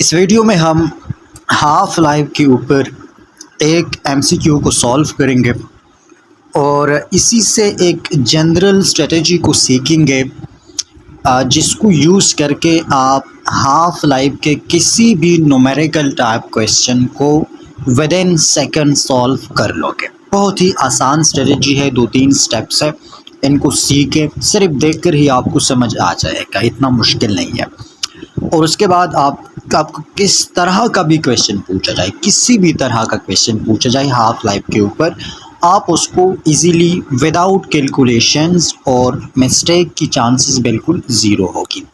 इस वीडियो में हम हाफ लाइफ के ऊपर एक एमसीक्यू को सॉल्व करेंगे और इसी से एक जनरल स्ट्रेटजी को सीखेंगे जिसको यूज़ करके आप हाफ लाइफ के किसी भी न्यूमेरिकल टाइप क्वेश्चन को विद इन सेकंड सॉल्व कर लोगे। बहुत ही आसान स्ट्रेटजी है, 2-3 स्टेप्स है, इनको सीखें, सिर्फ देखकर ही आपको समझ आ जाएगा, इतना मुश्किल नहीं है। और उसके बाद आपको किस तरह का भी क्वेश्चन पूछा जाए, किसी भी तरह का क्वेश्चन पूछा जाए हाफ लाइफ के ऊपर, आप उसको इजीली विदाउट कैलकुलेशंस और मिस्टेक की चांसेस बिल्कुल ज़ीरो होगी।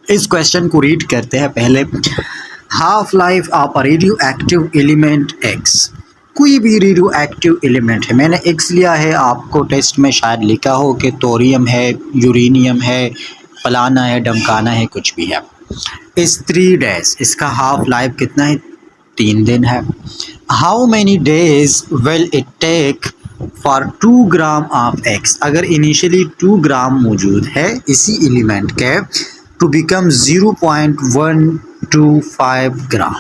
इस क्वेश्चन को रीड करते हैं पहले। Half life of a radio active element x. कोई भी रेडियो एक्टिव एलिमेंट है, मैंने एक्स लिया है, आपको टेस्ट में शायद लिखा हो कि तोरियम है, यूरेनियम है, फलाना है, डमकाना है, कुछ भी है। इस 3 डेज, इसका हाफ लाइफ कितना है? 3 दिन है। How many days will it take for 2 gram of X. अगर इनिशियली 2 ग्राम मौजूद है इसी एलिमेंट के, टू बिकम 0.125 ग्राम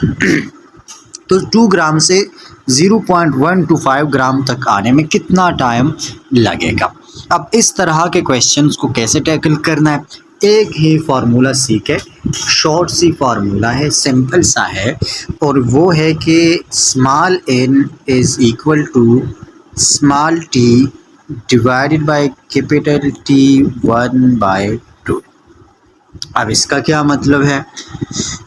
तो 2 ग्राम से 0.125 ग्राम तक आने में कितना टाइम लगेगा। अब इस तरह के क्वेश्चंस को कैसे टैकल करना है, एक ही फार्मूला सीखे, शॉर्ट सी फार्मूला है, सिंपल सा है, और वो है कि small n is equal to small t divided by capital T 1/2। अब इसका क्या मतलब है?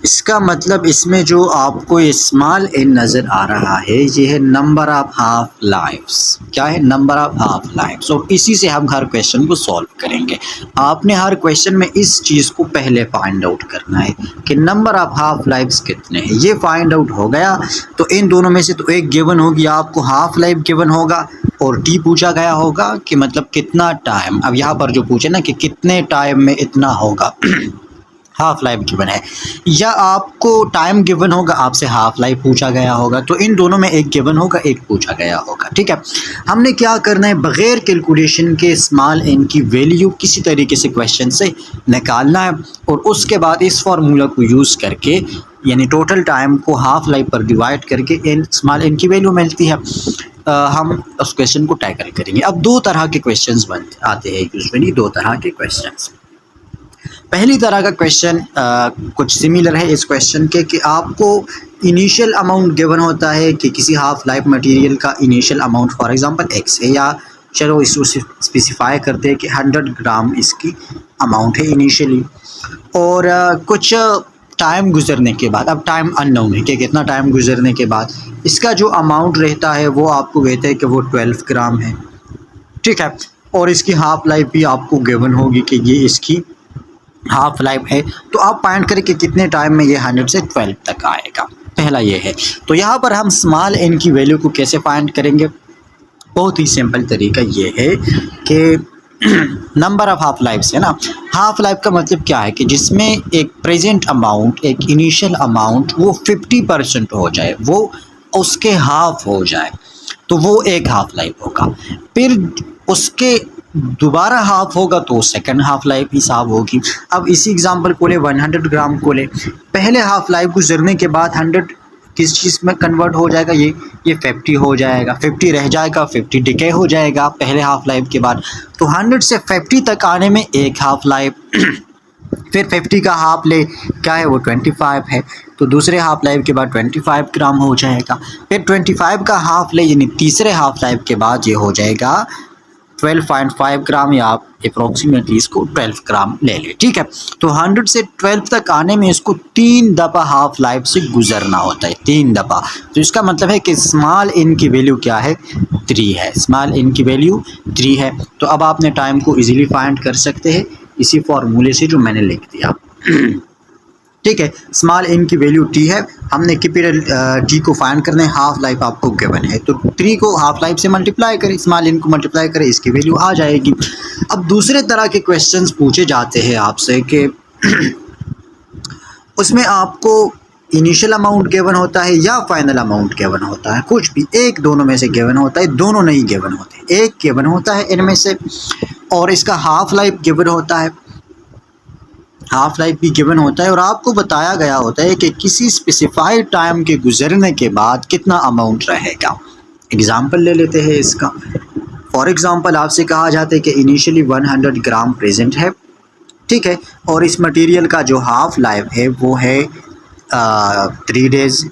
इसका मतलब इसमें जो आपको ये स्मॉल n नज़र आ रहा है, ये है नंबर ऑफ हाफ लाइफ्स। क्या है? Number of half lifes. और इसी से हम हर क्वेश्चन को सॉल्व करेंगे। आपने हर क्वेश्चन में इस चीज़ को पहले फाइंड आउट करना है कि नंबर ऑफ हाफ लाइफ्स कितने हैं। ये फाइंड आउट हो गया तो इन दोनों में से तो एक गिवन होगी, आपको हाफ लाइफ गिवन होगा और टी पूछा गया होगा कि मतलब कितना टाइम। अब यहाँ पर जो पूछे ना कि कितने टाइम में इतना होगा, हाफ लाइफ गिवन है, या आपको टाइम गिवन होगा, आपसे हाफ लाइफ पूछा गया होगा, तो इन दोनों में एक गिवन होगा, एक पूछा गया होगा। ठीक है, हमने क्या करना है, बग़ैर कैलकुलेशन के स्मॉल n की वैल्यू किसी तरीके से क्वेश्चन से निकालना है और उसके बाद इस फार्मूला को यूज़ करके, यानी टोटल टाइम को हाफ लाइफ पर डिवाइड करके स्मॉल n की वैल्यू मिलती है। हम उस क्वेश्चन को टैकल करेंगे। अब 2 तरह के क्वेश्चंस बनते आते हैं यूजुअली, 2 तरह के क्वेश्चंस। पहली तरह का क्वेश्चन कुछ सिमिलर है इस क्वेश्चन के कि आपको इनिशियल अमाउंट गिवन होता है कि किसी हाफ लाइफ मटेरियल का initial amount for example x है, या चलो इसको स्पेसिफाई करते हैं कि 100 ग्राम इसकी अमाउंट है इनिशियली, और कुछ टाइम गुजरने के बाद, अब टाइम अननोन है कि कितना टाइम गुजरने के बाद इसका जो अमाउंट रहता है वो आपको कहते हैं कि वो 12 ग्राम है। ठीक है, और इसकी हाफ लाइफ भी आपको गिवन होगी कि ये इसकी हाफ लाइफ है, तो आप फाइंड करें कि कितने टाइम में ये 100 से 12 तक आएगा। पहला ये है। तो यहाँ पर हम स्मॉल n की वैल्यू को कैसे फाइंड करेंगे? बहुत ही सिंपल तरीका ये है कि नंबर ऑफ हाफ लाइफ है ना, हाफ लाइफ का मतलब क्या है कि जिसमें एक प्रेजेंट अमाउंट, एक इनिशियल अमाउंट वो 50% हो जाए, वो उसके हाफ हो जाए, तो वो एक हाफ लाइफ होगा। फिर उसके दोबारा हाफ होगा तो सेकंड हाफ लाइफ हिसाब होगी। अब इसी एग्जांपल को ले, 100 ग्राम को ले, पहले हाफ लाइफ गुजरने के बाद 100 किस चीज़ में कन्वर्ट हो जाएगा, ये 50 हो जाएगा, 50 रह जाएगा, 50 डिके हो जाएगा पहले हाफ लाइफ के बाद, तो 100 से 50 तक आने में एक हाफ लाइफ। फिर 50 का हाफ ले, क्या है वो 25 है, तो दूसरे हाफ लाइफ के बाद 25 ग्राम हो जाएगा। फिर 25 का हाफ ले, यानी तीसरे हाफ लाइफ के बाद ये हो जाएगा 12.5 ग्राम, या आप अप्रोक्सीमेटली इसको 12 ग्राम ले लें। ठीक है, तो 100 से 12 तक आने में इसको 3 दफ़ा हाफ लाइफ से गुजरना होता है, 3 दफ़ा। तो इसका मतलब है कि स्मॉल n की वैल्यू क्या है? 3 है। स्मॉल n की वैल्यू 3 है। तो अब आपने टाइम को इजीली फाइंड कर सकते हैं इसी फार्मूले से जो मैंने लिख दिया। ठीक है, स्मॉल n की वैल्यू t है, हमने कैपिटल T को फाइंड करना है, हाफ लाइफ आपको गिवन है, तो 3 को हाफ लाइफ से मल्टीप्लाई करें, स्मॉल n को मल्टीप्लाई करें, इसकी वैल्यू आ जाएगी। अब दूसरे तरह के क्वेश्चंस पूछे जाते हैं आपसे कि उसमें आपको इनिशियल अमाउंट गिवन होता है या फाइनल अमाउंट गिवन होता है, कुछ भी एक दोनों में से गिवन होता है, दोनों नहीं गिवन होते, एक गिवन होता है इनमें से, और इसका हाफ लाइफ गिवन होता है। हाफ लाइफ भी गिवन होता है और आपको बताया गया होता है कि किसी स्पेसिफाइड टाइम के गुजरने के बाद कितना अमाउंट रहेगा। एग्जाम्पल ले लेते हैं इसका। फॉर एग्जाम्पल आपसे कहा जाता है कि इनिशियली 100 ग्राम प्रेजेंट है, ठीक है, और इस मटेरियल का जो हाफ लाइफ है वो है 3 डेज़,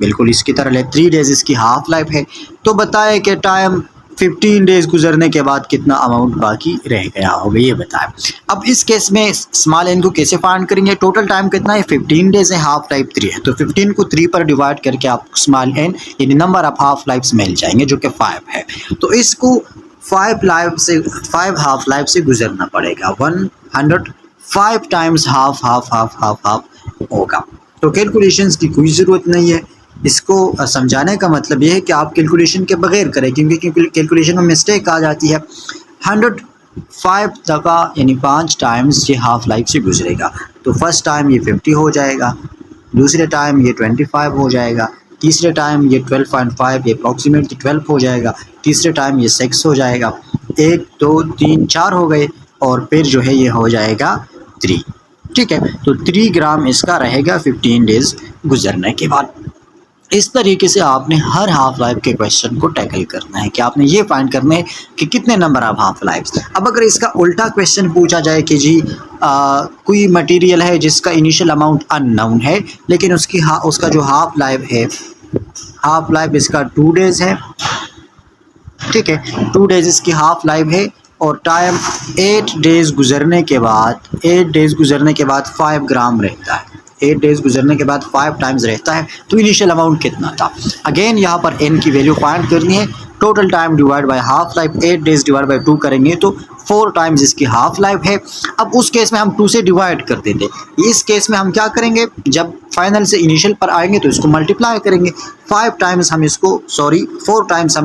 बिल्कुल इसकी तरह ले 3 डेज़ इसकी हाफ लाइफ है। तो बताए कि टाइम 15 डेज़ गुजरने के बाद कितना अमाउंट बाकी रह गया होगा, ये बताएं। अब इस केस में स्मॉल एन को कैसे फाइंड करेंगे? टोटल टाइम कितना है? 15 डेज़ है, हाफ लाइफ 3 है, तो 15 को 3 पर डिवाइड करके आप स्मॉल एन यानी नंबर ऑफ हाफ लाइफ्स मिल जाएंगे जो कि 5 है। तो इसको 5 हाफ लाइफ से गुजरना पड़ेगा। 105 times half half half half half होगा। तो कैलकुलेशंस की कोई ज़रूरत नहीं है। इसको समझाने का मतलब ये है कि आप कैलकुलेशन के बगैर करें, क्योंकि कैलकुलेशन में मिस्टेक आ जाती है। 105 दफ़ा यानी 5 टाइम्स ये हाफ लाइफ से गुजरेगा। तो फर्स्ट टाइम ये 50 हो जाएगा, दूसरे टाइम ये 25 हो जाएगा, तीसरे टाइम ये 12.5 ये अप्रॉक्सीमेटली 12 हो जाएगा, तीसरे टाइम ये 6 हो जाएगा, 1 2 3 4 हो गए, और फिर जो है ये हो जाएगा 3, ठीक है। तो 3 ग्राम इसका रहेगा 15 डेज़ गुजरने के बाद। इस तरीके से आपने हर हाफ लाइफ के क्वेश्चन को टैकल करना है कि आपने ये फाइंड करना है कि कितने नंबर ऑफ हाफ लाइफ्स। अब अगर इसका उल्टा क्वेश्चन पूछा जाए कि जी कोई मटेरियल है जिसका इनिशियल अमाउंट अननोन है, लेकिन उसका जो हाफ लाइफ है, हाफ लाइफ इसका 2 डेज़ है, ठीक है, 2 डेज़ इसकी हाफ लाइफ है, और टाइम 8 डेज़ गुजरने के बाद 5 ग्राम रहता है। 8 डेज़ गुजरने के बाद 5 टाइम्स रहता है। तो इनिशियल अमाउंट कितना था? अगेन यहाँ पर n की वैल्यू फाइंड करनी है। Total time divide by half life, 8 days divide by 2 करेंगे तो 4 टाइम्स इसकी हाफ लाइफ है। अब उस केस में हम 2 से डिवाइड कर देते। इस केस में हम क्या करेंगे? जब फाइनल से इनिशियल पर आएंगे तो इसको मल्टीप्लाई करेंगे। 4 टाइम्स हम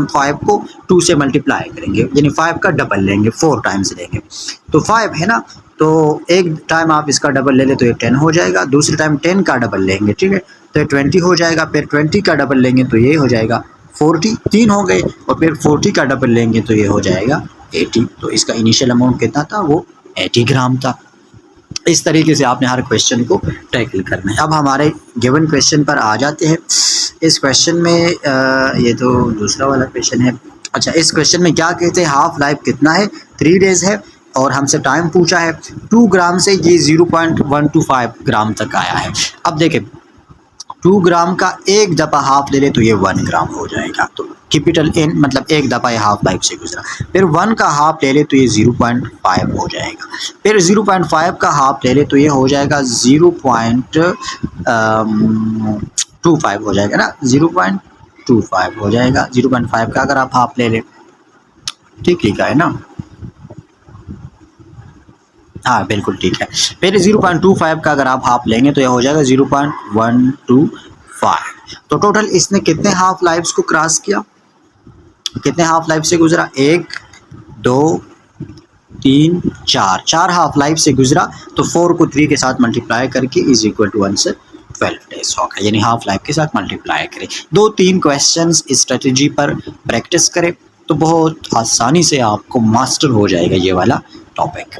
5 को 2 से मल्टीप्लाई करेंगे, यानी 5 का डबल लेंगे, 4 टाइम्स लेंगे। तो 5 है ना, तो एक टाइम आप इसका डबल ले लें तो ये 10 हो जाएगा, दूसरे टाइम 10 का डबल लेंगे, ठीक है, तो ये 20 हो जाएगा, फिर 20 का डबल लेंगे तो ये हो जाएगा 40, 3 हो गए, और फिर 40 का डबल लेंगे तो ये हो जाएगा 80। तो इसका इनिशियल अमाउंट कितना था? वो 80 ग्राम था। इस तरीके से आपने हर क्वेश्चन को टैकल करना है। अब हमारे गिवन क्वेश्चन पर आ जाते हैं। इस क्वेश्चन में ये तो दूसरा वाला क्वेश्चन है। अच्छा, इस क्वेश्चन में क्या कहते हैं? हाफ लाइफ कितना है? 3 डेज़ है, और हमसे टाइम पूछा है 2 ग्राम से ये 0.125 ग्राम तक आया है। अब देखें, 2 ग्राम का एक दफ़ा हाफ ले ले तो ये 1 ग्राम हो जाएगा। तो कैपिटल N मतलब एक दफ़ा ये हाफ लाइफ से गुजरा। फिर 1 का हाफ ले ले तो ये 0.5 हो जाएगा। फिर 0.5 का हाफ ले ले तो ये हो जाएगा 0.25 हो जाएगा ना, 0.25 हो जाएगा। 0.5 का अगर आप हाफ ले लें, ठीक लिखा है ना? हाँ बिल्कुल ठीक है। फिर 0.25 का अगर आप हाफ लेंगे तो यह हो जाएगा 0.125। तो टोटल इसने कितने हाफ लाइफ्स को क्रॉस किया, कितने हाफ लाइफ से गुजरा? 1 2 3 4 हाफ लाइफ से गुजरा। तो 4 को 3 के साथ मल्टीप्लाई करके इज इक्वल टू 1 से 12 डेज होगा, यानी हाफ लाइफ के साथ मल्टीप्लाई करें। 2-3 क्वेश्चंस स्ट्रेटजी पर प्रैक्टिस करें तो बहुत आसानी से आपको मास्टर हो जाएगा ये वाला टॉपिक।